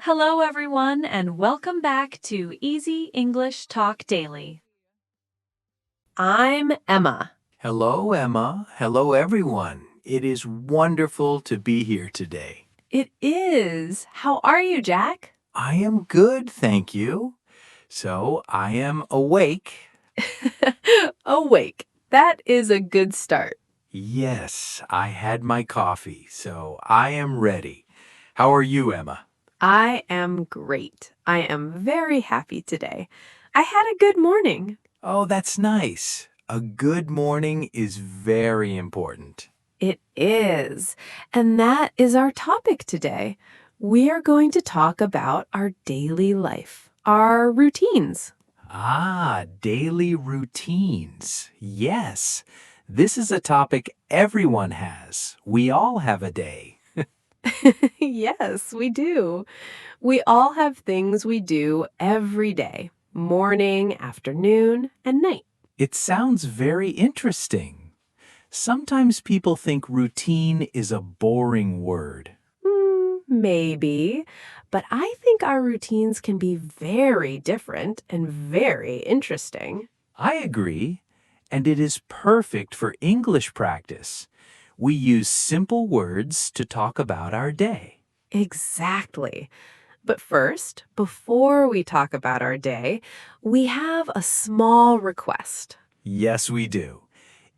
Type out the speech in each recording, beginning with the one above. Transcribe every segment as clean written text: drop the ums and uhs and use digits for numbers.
Hello, everyone, and welcome back to Easy English Talk Daily. I'm Emma. Hello, Emma. Hello, everyone. It is wonderful to be here today. It is. How are you, Jack? I am good, thank you. So, I am awake. Awake. That is a good start. Yes, I had my coffee, so I am ready. How are you, Emma? I am great. I am very happy today. I had a good morning. Oh, that's nice. A good morning is very important. It is. And that is our topic today. We are going to talk about our daily life, our routines. Ah, daily routines. Yes, this is a topic everyone has. We all have a day. Yes, we do. We all have things we do every day, morning, afternoon, and night. It sounds very interesting. Sometimes people think routine is a boring word. Maybe, but I think our routines can be very different and very interesting. I agree, and it is perfect for English practice. We use simple words to talk about our day. Exactly. But first, before we talk about our day, we have a small request. Yes, we do.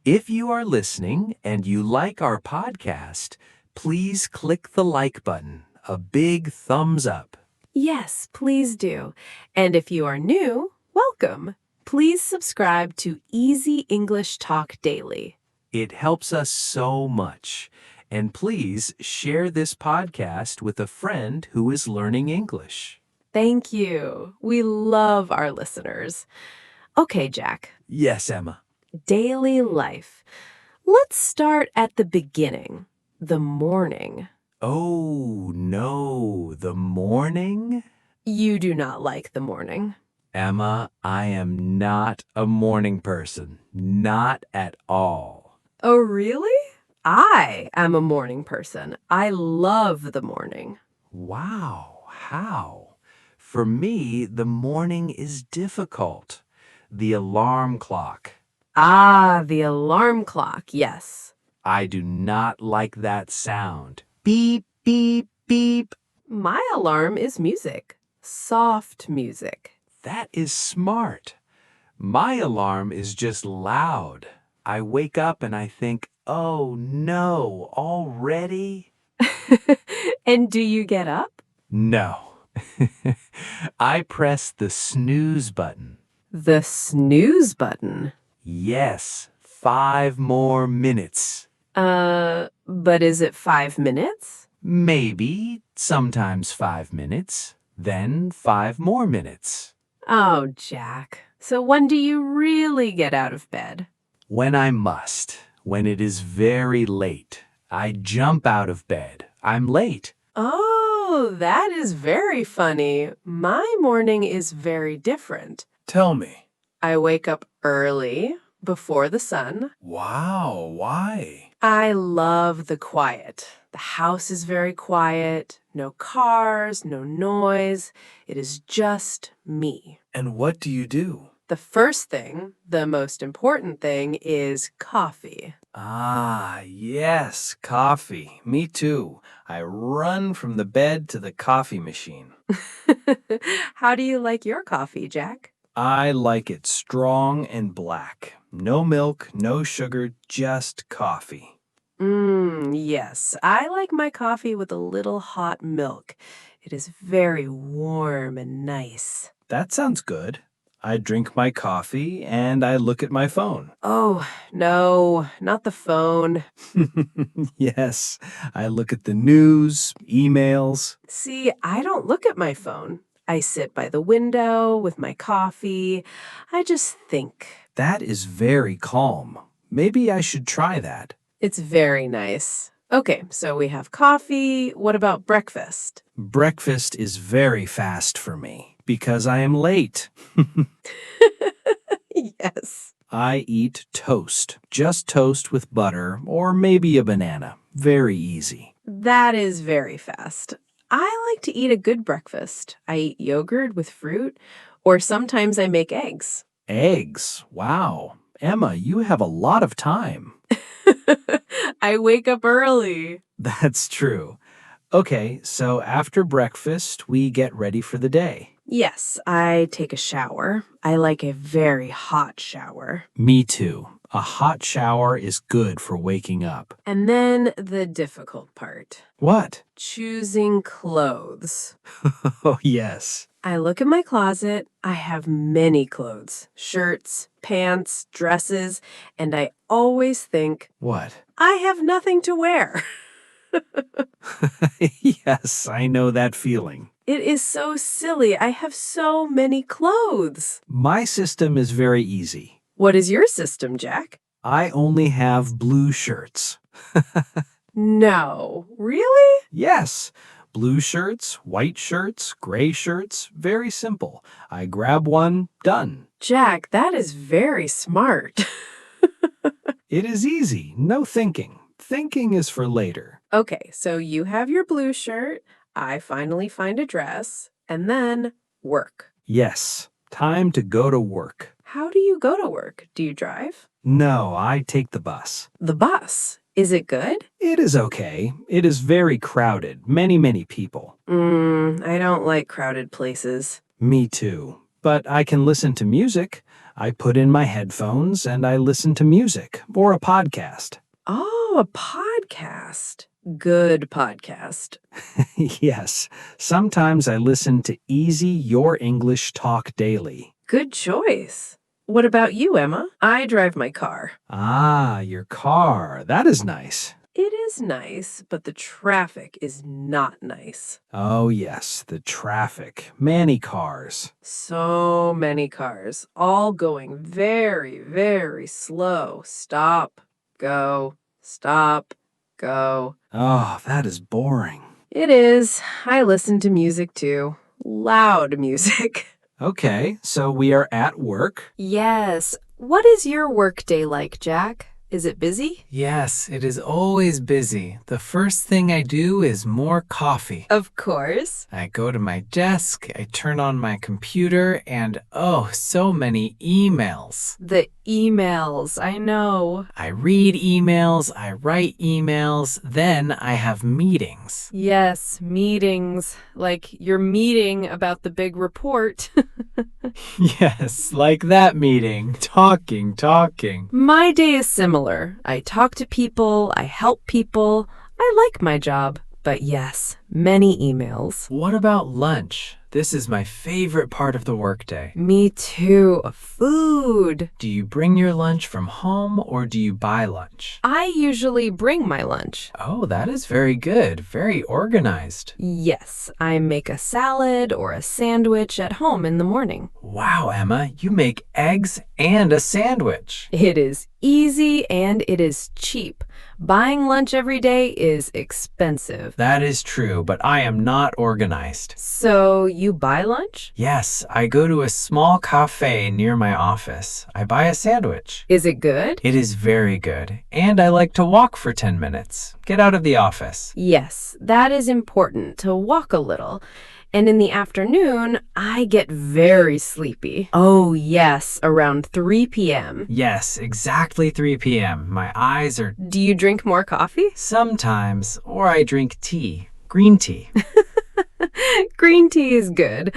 If you are listening and you like our podcast, please click the like button, a big thumbs up. Yes, please do. And if you are new, welcome. Please subscribe to Easy English Talk Daily. It helps us so much. And please share this podcast with a friend who is learning English. Thank you. We love our listeners. Okay, Jack, Yes, Emma. daily life. Let's start at the beginning, the morning. Oh, no, the morning? You do not like the morning. Emma, I am not a morning person. Not at all. Oh, really? I am a morning person. I love the morning. Wow, how? For me, the morning is difficult. The alarm clock. Ah, the alarm clock, yes. I do not like that sound. Beep, beep, beep. My alarm is music, soft music. That is smart. My alarm is just loud. I wake up and I think, oh no, already? And do you get up? No. I press the snooze button. The snooze button. Yes, 5 more minutes. But is it 5 minutes? Maybe, sometimes 5 minutes, then 5 more minutes. Oh, Jack. So when do you really get out of bed? When I must, when it is very late, I jump out of bed. I'm late. Oh, that is very funny. My morning is very different. Tell me. I wake up early, before the sun. Wow, why? I love the quiet. The house is very quiet. No cars, no noise. It is just me. And what do you do? The first thing, the most important thing, is coffee. Ah, yes, coffee. Me too. I run from the bed to the coffee machine. How do you like your coffee, Jack? I like it strong and black. No milk, no sugar, just coffee. Yes. I like my coffee with a little hot milk. It is very warm and nice. That sounds good. I drink my coffee and I look at my phone. Oh, no, not the phone. Yes, I look at the news, emails. See, I don't look at my phone. I sit by the window with my coffee. I just think. That is very calm. Maybe I should try that. It's very nice. Okay, so we have coffee. What about breakfast? Breakfast is very fast for me because I am late. Yes. I eat toast, just toast with butter or maybe a banana. Very easy. That is very fast. I like to eat a good breakfast. I eat yogurt with fruit, or sometimes I make eggs. Eggs. Wow. Emma, you have a lot of time. I wake up early. That's true. Okay, so after breakfast, we get ready for the day. Yes, I take a shower. I like a very hot shower. Me too. A hot shower is good for waking up. And then the difficult part, What? choosing clothes. Oh, yes. I look at my closet. I have many clothes, shirts, pants, dresses, and I always think, What? I have nothing to wear. Yes, I know that feeling. It is so silly. I have so many clothes. My system is very easy. What is your system, Jack? I only have blue shirts. No, really? Yes, blue shirts, white shirts, gray shirts, very simple. I grab one, done. Jack, that is very smart. It is easy, no thinking. Thinking is for later. Okay, so you have your blue shirt. I finally find a dress, and then work. Yes, time to go to work. How do you go to work? Do you drive? No, I take the bus. The bus. Is it good? It is okay. It is very crowded. Many people. I don't like crowded places. Me too. But I can listen to music. I put in my headphones and I listen to music or a podcast. Oh, a podcast. Good podcast. Yes, sometimes I listen to Easy Your English Talk Daily. Good choice. What about you, Emma? I drive my car. Ah, your car. That is nice. It is nice, but the traffic is not nice. Oh, yes, the traffic. Many cars. So many cars, all going very, very slow. Stop, go, stop, go. Oh, that is boring. It is. I listen to music too. Loud music. Okay, so we are at work. Yes. What is your workday like, Jack? Is it busy? Yes, it is always busy. The first thing I do is more coffee. Of course. I go to my desk, I turn on my computer, and oh, so many emails. The emails, I know. I read emails, I write emails, then I have meetings. Yes, meetings. Like your meeting about the big report. Yes, like that meeting. Talking. My day is similar. I talk to people, I help people. I like my job. But yes, many emails. What about lunch? This is my favorite part of the workday. Me too. Food. Do you bring your lunch from home or do you buy lunch? I usually bring my lunch. Oh, that is very good. Very organized. Yes, I make a salad or a sandwich at home in the morning. Wow, Emma, you make eggs and a sandwich. It is easy and it is cheap. Buying lunch every day is expensive. That is true, but I am not organized. So you buy lunch? Yes, I go to a small cafe near my office. I buy a sandwich. Is it good? It is very good, and I like to walk for 10 minutes. Get out of the office. Yes, that is important to walk a little. And in the afternoon, I get very sleepy. Oh, yes, around 3 p.m. Yes, exactly 3 p.m. My eyes are Do you drink more coffee? sometimes, or I drink tea. Green tea. Green tea is good.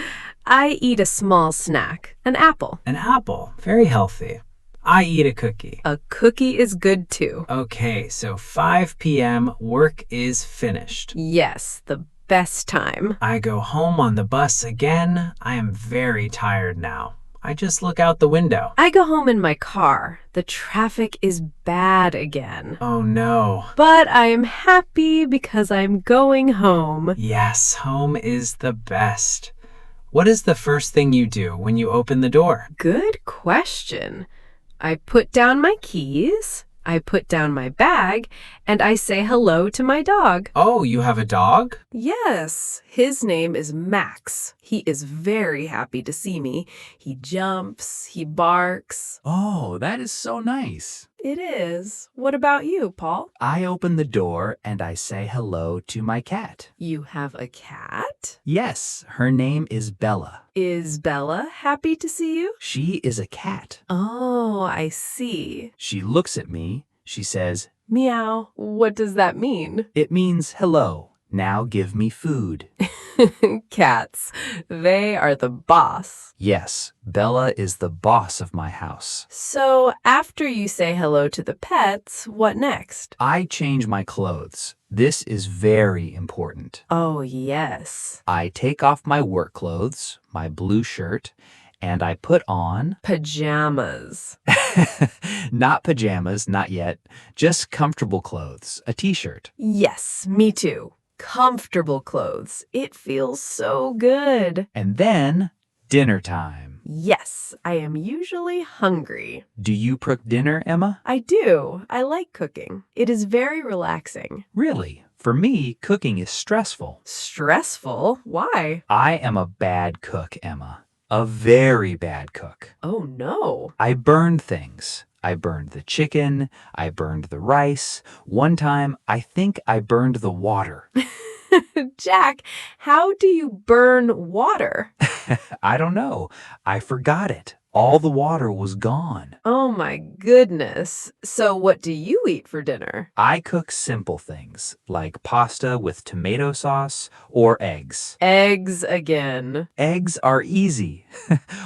I eat a small snack, an apple. An apple. Very healthy. I eat a cookie. A cookie is good too. Okay, so 5 p.m. work is finished. Yes, the best time. I go home on the bus again. I am very tired now. I just look out the window. I go home in my car. The traffic is bad again. Oh no. But I am happy because I'm going home. Yes, home is the best. What is the first thing you do when you open the door? Good question. I put down my keys, I put down my bag, and I say hello to my dog. Oh, you have a dog? Yes, his name is Max. He is very happy to see me. He jumps, he barks. Oh, that is so nice. it is. What about you, Paul? I open the door and I say hello to my cat. You have a cat? Yes, her name is Bella. Is Bella happy to see you? She is a cat. Oh, I see. She looks at me. She says, Meow. What does that mean? "It means hello. Now give me food." Cats. They are the boss. Yes, Bella is the boss of my house. So after you say hello to the pets, what next? I change my clothes. This is very important. Oh, yes. I take off my work clothes, my blue shirt, and I put on Pajamas. not pajamas, not yet, just comfortable clothes, a t-shirt. Yes, me too. Comfortable clothes. It feels so good. And then dinner time. Yes, I am usually hungry. Do you cook dinner, Emma? I do. I like cooking. It is very relaxing. Really? For me, cooking is stressful. Stressful? Why? I am a bad cook, Emma. A very bad cook. Oh, no. I burned things. I burned the chicken. I burned the rice. One time, I think I burned the water. Jack, how do you burn water? I don't know. I forgot it. All the water was gone. Oh my goodness. So what do you eat for dinner? I cook simple things like pasta with tomato sauce or eggs. Eggs again. Eggs are easy.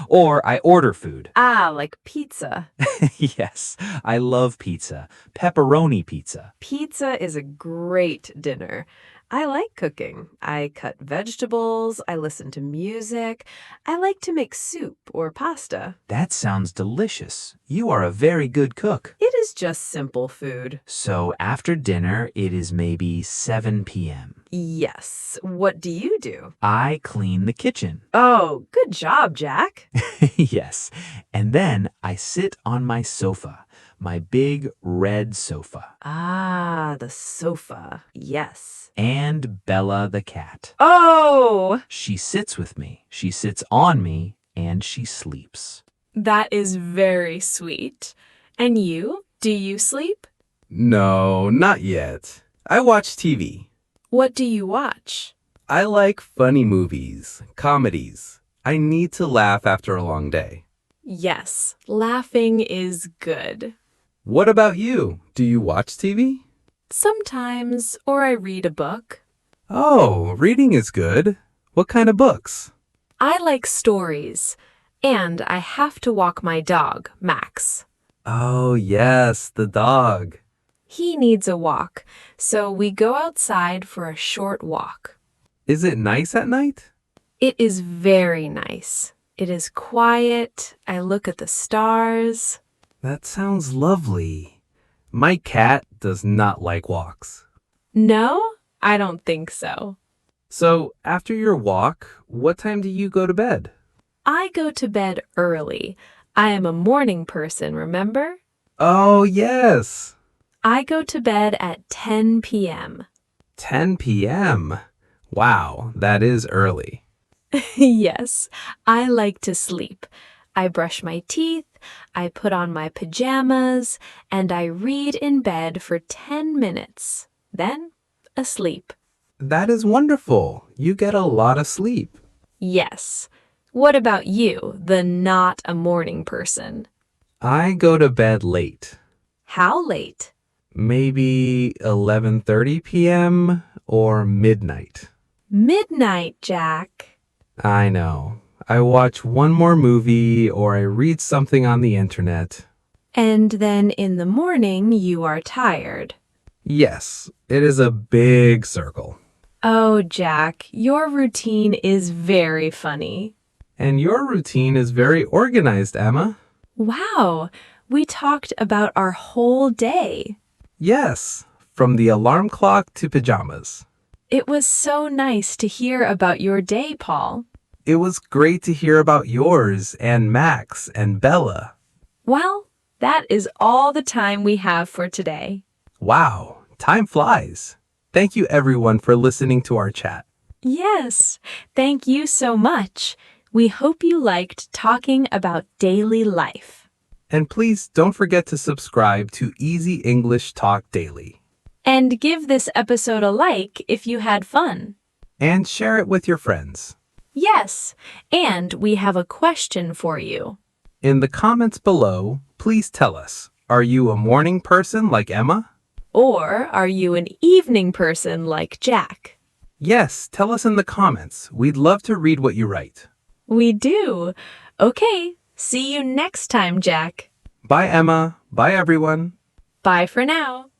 Or I order food. Ah, like pizza. Yes, I love pizza. Pepperoni pizza. Pizza is a great dinner. I like cooking. I cut vegetables. I listen to music. I like to make soup or pasta. That sounds delicious. You are a very good cook. It is just simple food. So after dinner, it is maybe 7 p.m. Yes. What do you do? I clean the kitchen. Oh, good job, Jack. Yes. And then I sit on my sofa, my big red sofa. Ah, the sofa. Yes. And Bella the cat. Oh! She sits with me. She sits on me and she sleeps. That is very sweet. And you? Do you sleep? No, not yet. I watch TV. What do you watch? I like funny movies, comedies. I need to laugh after a long day. Yes, laughing is good. What about you? Do you watch TV? Sometimes, or I read a book. Oh, reading is good. What kind of books? I like stories. And I have to walk my dog, Max. Oh, yes, the dog. He needs a walk, so we go outside for a short walk. Is it nice at night? It is very nice. It is quiet. I look at the stars. That sounds lovely. My cat does not like walks. No, I don't think so. So, after your walk, what time do you go to bed? I go to bed early. I am a morning person, remember? Oh, yes. I go to bed at 10 p.m. 10 p.m. Wow, that is early. Yes, I like to sleep. I brush my teeth, I put on my pajamas, and I read in bed for 10 minutes. Then, asleep. That is wonderful. You get a lot of sleep. Yes. What about you, the not a morning person? I go to bed late. How late? Maybe 11:30 p.m. or midnight. Midnight, Jack. I know. I watch one more movie or I read something on the internet. And then in the morning, you are tired. Yes, it is a big circle. Oh, Jack, your routine is very funny. And your routine is very organized, Emma. Wow, we talked about our whole day. Yes, from the alarm clock to pajamas. It was so nice to hear about your day, Paul. It was great to hear about yours and Max and Bella. Well, that is all the time we have for today. Wow, time flies. Thank you everyone for listening to our chat. Yes, thank you so much. We hope you liked talking about daily life. And please don't forget to subscribe to Easy English Talk Daily. And give this episode a like if you had fun. And share it with your friends. Yes, and we have a question for you. In the comments below, please tell us, are you a morning person like Emma? Or are you an evening person like Jack? Yes, tell us in the comments. We'd love to read what you write. We do. Okay, see you next time, Jack. Bye, Emma. Bye, everyone. Bye for now.